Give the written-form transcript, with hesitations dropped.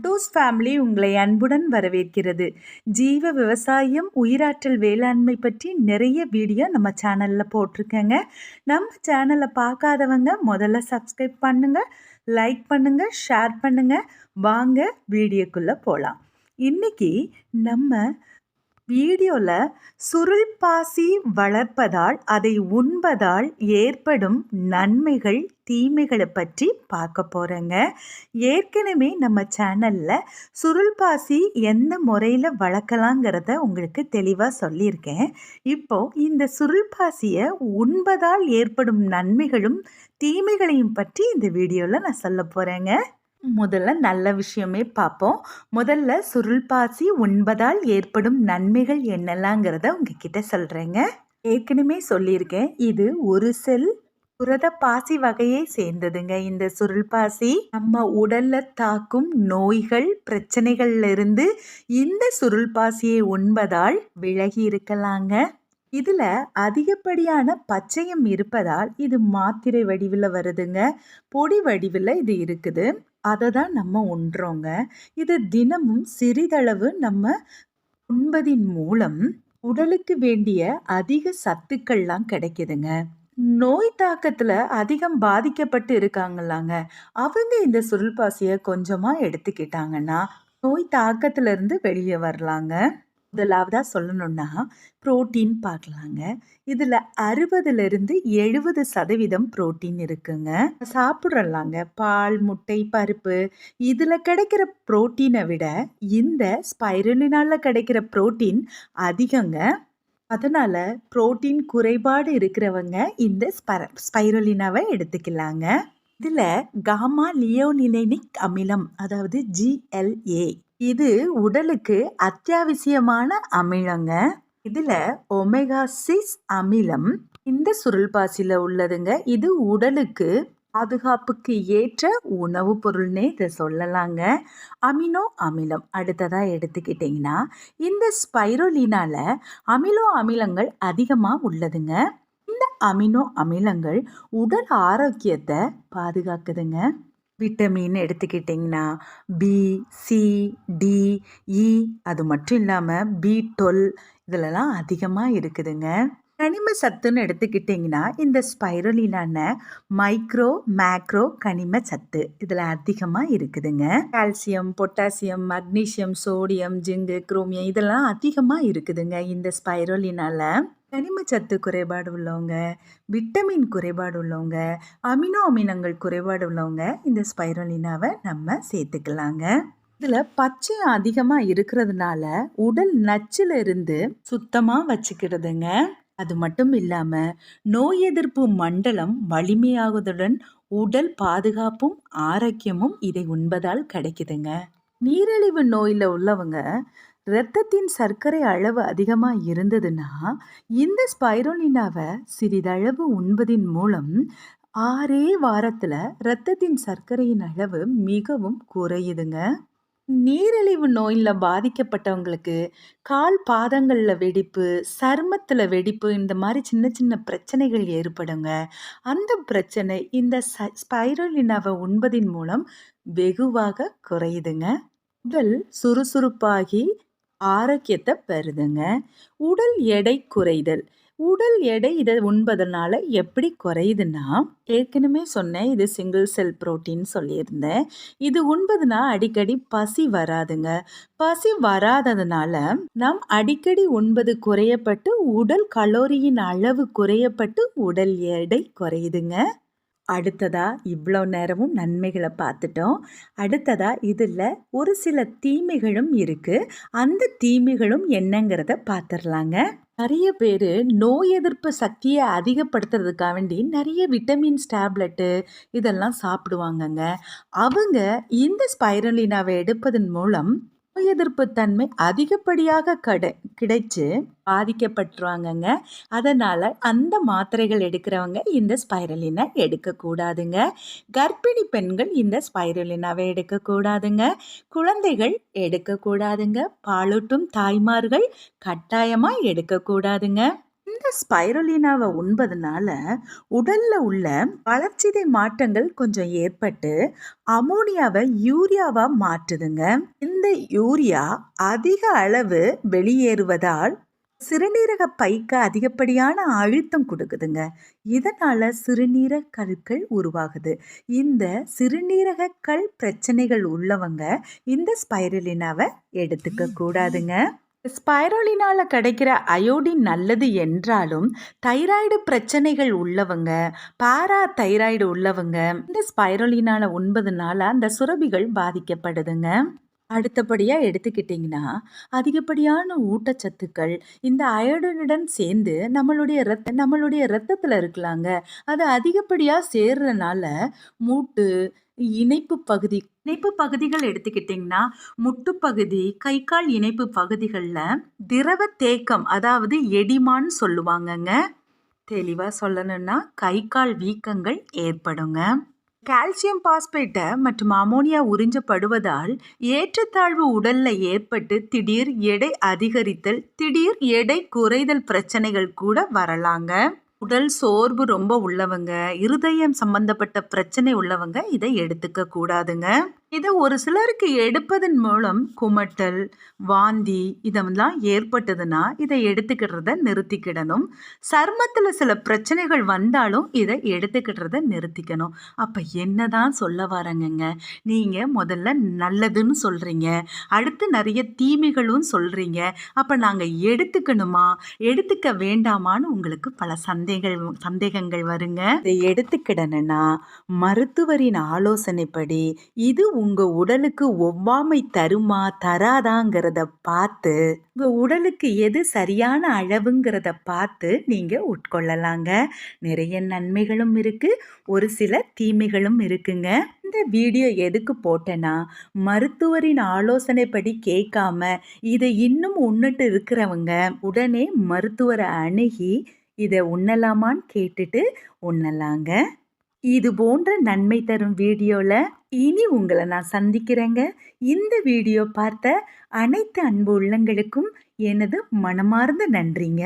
Two's family உங்களை அன்புடன் வரவேற்கிறது. ஜீவ விவசாயம், உயிராற்றல் வேளாண்மை பற்றி நிறைய வீடியோ நம்ம சேனல்ல போட்டிருக்கேங்க. நம்ம சேனலை பார்க்காதவங்க முதல்ல சப்ஸ்கிரைப் பண்ணுங்க, லைக் பண்ணுங்க, ஷேர் பண்ணுங்க. வாங்க வீடியோக்குள்ள போகலாம். இன்னைக்கு நம்ம வீடியோவில் சுருள் பாசி வளர்ப்பதால் அதை உண்பதால் ஏற்படும் நன்மைகள் தீமைகளை பற்றி பார்க்க போகிறேங்க. ஏற்கனவே நம்ம சேனலில் சுருள் பாசி எந்த முறையில் வளர்க்கலாங்கிறத உங்களுக்கு தெளிவாக சொல்லியிருக்கேன். இப்போது இந்த சுருள் பாசியை உண்பதால் ஏற்படும் நன்மைகளும் தீமைகளையும் பற்றி இந்த வீடியோவில் நான் சொல்ல போகிறேங்க. முதல்ல நல்ல விஷயமே பார்ப்போம். முதல்ல சுருள் பாசி உண்பதால் ஏற்படும் நன்மைகள் என்னெல்லாங்கிறத உங்ககிட்ட சொல்கிறேங்க. ஏற்கனவே சொல்லியிருக்கேன், இது ஒரு செல் புரத பாசி வகையை சேர்ந்ததுங்க. இந்த சுருள் பாசி நம்ம உடல்ல தாக்கும் நோய்கள் பிரச்சனைகள்ல இருந்து இந்த சுருள் பாசியை உண்பதால் விலகி இருக்கலாங்க. இதுல அதிகப்படியான பச்சையம் இருப்பதால் இது மாத்திரை வடிவில் வருதுங்க. பொடி வடிவில் இது இருக்குது. அதை தான் நம்ம உண்றோங்க. இது தினமும் சிறிதளவு நம்ம உண்பதின் மூலம் உடலுக்கு வேண்டிய அதிக சத்துக்கள்லாம் கிடைக்குதுங்க. நோய் தாக்கத்துல அதிகம் பாதிக்கப்பட்டு இருக்காங்களாங்க, அவங்க இந்த சுருள் பாசியை கொஞ்சமா எடுத்துக்கிட்டாங்கன்னா நோய் தாக்கத்துல இருந்து வெளியே வரலாங்க. முதலாவதா சொல்லணும்னா புரோட்டீன் பார்க்கலாங்க. இதில் 60லிருந்து 70% புரோட்டீன் இருக்குங்க. சாப்பிட்றலாங்க பால், முட்டை, பருப்பு இதில் கிடைக்கிற புரோட்டீனை விட இந்த ஸ்பைருலினால கிடைக்கிற புரோட்டீன் அதிகங்க. அதனால் புரோட்டீன் குறைபாடு இருக்கிறவங்க இந்த ஸ்பைருலினாவை எடுத்துக்கலாங்க. இதில் காமா லியோனிலேனிக் அமிலம், அதாவது GLA, இது உடலுக்கு அத்தியாவசியமான அமிலங்க. இதுல ஒமேகா 6 அமிலம் இந்த சுருள் பாசில உள்ளதுங்க. இது உடலுக்கு பாதுகாப்புக்கு ஏற்ற உணவு பொருள்னே இதை சொல்லலாங்க. அமினோ அமிலம் அடுத்ததா எடுத்துக்கிட்டிங்கன்னா இந்த ஸ்பைருலினால அமினோ அமிலங்கள் அதிகமாக உள்ளதுங்க. இந்த அமினோ அமிலங்கள் உடல் ஆரோக்கியத்தை பாதுகாக்குதுங்க. விட்டமின் எடுத்துக்கிட்டிங்கன்னா பி, சி, டி, இ, அது மட்டும் இல்லாமல் B12 இதிலலாம் அதிகமாக இருக்குதுங்க. கனிம சத்துன்னு எடுத்துக்கிட்டிங்கன்னா இந்த ஸ்பைருலினான மைக்ரோ மேக்ரோ கனிம சத்து இதில் அதிகமாக இருக்குதுங்க. கால்சியம், பொட்டாசியம், மக்னீசியம், சோடியம், ஜிங்கு, குரோமியம் இதெல்லாம் அதிகமாக இருக்குதுங்க. இந்த ஸ்பைருலினால கனிமச்சத்து குறைபாடு உள்ளவங்க, விட்டமின் குறைபாடு உள்ளவங்க, அமினோ அமிலங்கள் குறைபாடு உள்ளவங்க இந்த ஸ்பைருலினாவை நம்ம சேர்த்துக்கலாங்க. இதில் பச்சையம் அதிகமாக இருக்கிறதுனால உடல் நச்சுல இருந்து சுத்தமாக வச்சுக்கிறதுங்க. அது மட்டும் இல்லாமல் நோய் எதிர்ப்பு மண்டலம் வலிமையாகுவதுடன் உடல் பாதுகாப்பும் ஆரோக்கியமும் இதை உண்பதால் கிடைக்குதுங்க. நீரிழிவு நோயில் உள்ளவங்க இரத்தத்தின் சர்க்கரை அளவு அதிகமாக இருந்ததுன்னா இந்த ஸ்பைருலினாவை சிறிதளவு உண்பதின் மூலம் 6 வாரத்தில் இரத்தத்தின் சர்க்கரையின் அளவு மிகவும் குறையுதுங்க. நீரிழிவு நோயில் பாதிக்கப்பட்டவங்களுக்கு கால் பாதங்களில் வெடிப்பு, சருமத்தில் வெடிப்பு இந்த மாதிரி சின்ன சின்ன பிரச்சனைகள் ஏற்படுங்க. அந்த பிரச்சனை இந்த ஸ்பைருலினாவை உண்பதின் மூலம் வெகுவாக குறையுதுங்க. உடல் சுறுசுறுப்பாகி ஆரோக்கியத்தை பெறுதுங்க. உடல் எடை குறைதல், உடல் எடை இதை உண்பதனால எப்படி குறையுதுன்னா, ஏற்கனவே சொன்னேன் இது சிங்கிள் செல் புரோட்டீன் சொல்லியிருந்தேன். இது உண்பதுனா அடிக்கடி பசி வராதுங்க. பசி வராததுனால நாம் அடிக்கடி உண்பது குறையப்பட்டு உடல் கலோரியின் அளவு குறையப்பட்டு உடல் எடை குறையுதுங்க. அடுத்ததா இவ்வளோ நேரமும் நன்மைகளை பார்த்துட்டோம். அடுத்ததா இதில் ஒரு சில தீமைகளும் இருக்குது. அந்த தீமைகளும் என்னங்கிறத பார்த்துடலாங்க. நிறைய பேர் நோய் எதிர்ப்பு சக்தியை அதிகப்படுத்துறதுக்காக வேண்டி நிறைய விட்டமின்ஸ் டேப்லெட்டு இதெல்லாம் சாப்பிடுவாங்கங்க. அவங்க இந்த ஸ்பைருலினாவை எடுப்பதன் மூலம் நோய் எதிர்ப்பு தன்மை அதிகப்படியாக கிடைச்சு பாதிக்கப்பட்டுருவாங்கங்க. அதனால் அந்த மாத்திரைகள் எடுக்கிறவங்க இந்த ஸ்பைருலினா எடுக்கக்கூடாதுங்க. கர்ப்பிணி பெண்கள் இந்த ஸ்பைருலினாவை எடுக்கக்கூடாதுங்க. குழந்தைகள் எடுக்கக்கூடாதுங்க. பாலூட்டும் தாய்மார்கள் கட்டாயமாக எடுக்கக்கூடாதுங்க. இந்த ஸ்பைருலினாவை உண்பதனால உடல்ல உள்ள வளர்சிதை மாற்றங்கள் கொஞ்சம் ஏற்பட்டு அமோனியாவை யூரியாவா மாற்றுதுங்க. இந்த யூரியா அதிக அளவு வெளியேறுவதால் சிறுநீரக பைக்கு அதிகப்படியான அழுத்தம் கொடுக்குதுங்க. இதனால சிறுநீரக கற்கள் உருவாகுது. இந்த சிறுநீரக கல் பிரச்சனைகள் உள்ளவங்க இந்த ஸ்பைருலினாவை எடுத்துக்க கூடாதுங்க. ஸ்பைருலினால கிடைக்கிற அயோடின் நல்லது என்றாலும் தைராய்டு பிரச்சனைகள் உள்ளவங்க, பாரா தைராய்டு உள்ளவங்க இந்த ஸ்பைருலினால உண்பதனால அந்த சுரபிகள் பாதிக்கப்படுதுங்க. அடுத்தபடியாக எடுத்துக்கிட்டிங்கன்னா அதிகப்படியான ஊட்டச்சத்துக்கள் இந்த அயோடினுடன் சேர்ந்து நம்மளுடைய இரத்தத்தில் இருக்கலாங்க. அது அதிகப்படியாக சேர்றனால மூட்டு இணைப்பு பகுதிகள் எடுத்துக்கிட்டிங்கன்னா முட்டு பகுதி, கை கால் இணைப்பு பகுதிகளில் திரவ தேக்கம், அதாவது எடிமான்னு சொல்லுவாங்கங்க. தெளிவாக சொல்லணும்னா கை கால் வீக்கங்கள் ஏற்படுங்க. கால்சியம் பாஸ்பேட்டை மற்றும் அமோனியா உறிஞ்சப்படுவதால் ஏற்றத்தாழ்வு உடல்ல ஏற்பட்டு திடீர் எடை அதிகரித்தல், திடீர் எடை குறைதல் பிரச்சனைகள் கூட வரலாங்க. உடல் சோர்வு ரொம்ப உள்ளவங்க, இருதயம் சம்பந்தப்பட்ட பிரச்சனை உள்ளவங்க இதை எடுத்துக்க கூடாதுங்க. இதை ஒரு சிலருக்கு எடுப்பதன் மூலம் குமட்டல், வாந்தி இதெல்லாம் ஏற்பட்டதுன்னா இதை எடுத்துக்கிறத நிறுத்திக்கிடணும். சர்மத்தில் சில பிரச்சனைகள் வந்தாலும் இதை எடுத்துக்கிடுறத நிறுத்திக்கணும். அப்போ என்னதான் சொல்ல வரேங்கங்க, நீங்கள் முதல்ல நல்லதுன்னு சொல்கிறீங்க, அடுத்து நிறைய தீமைகளும் சொல்கிறீங்க. அப்போ நாங்கள் எடுத்துக்கணுமா எடுத்துக்க வேண்டாமான்னு உங்களுக்கு பல சந்தேகங்கள் வருங்க. இதை எடுத்துக்கிடணும்னா மருத்துவரின் ஆலோசனைப்படி இது உங்க உடலுக்கு ஒவ்வாமை தருமா தராதாங்கிறத பார்த்து உங்க உடலுக்கு எது சரியான அளவுங்கிறத பார்த்து நீங்க உட்கொள்ளலாங்க. நிறைய நன்மைகளும் இருக்கு, ஒரு சில தீமைகளும் இருக்குங்க. இந்த வீடியோ எதுக்கு போட்டேன்னா மருத்துவரின் ஆலோசனைப்படி கேட்காம இதை இன்னும் உண்ணிட்டு இருக்கிறவங்க உடனே மருத்துவரை அணுகி இதை உண்ணலாமான்னு கேட்டுட்டு உண்ணலாங்க. இது போன்ற நன்மை தரும் வீடியோவில் இனி உங்களை நான் சந்திக்கிறேங்க. இந்த வீடியோ பார்த்த அனைத்து அன்பு உள்ளங்களுக்கும் எனது மனமார்ந்த நன்றிங்க.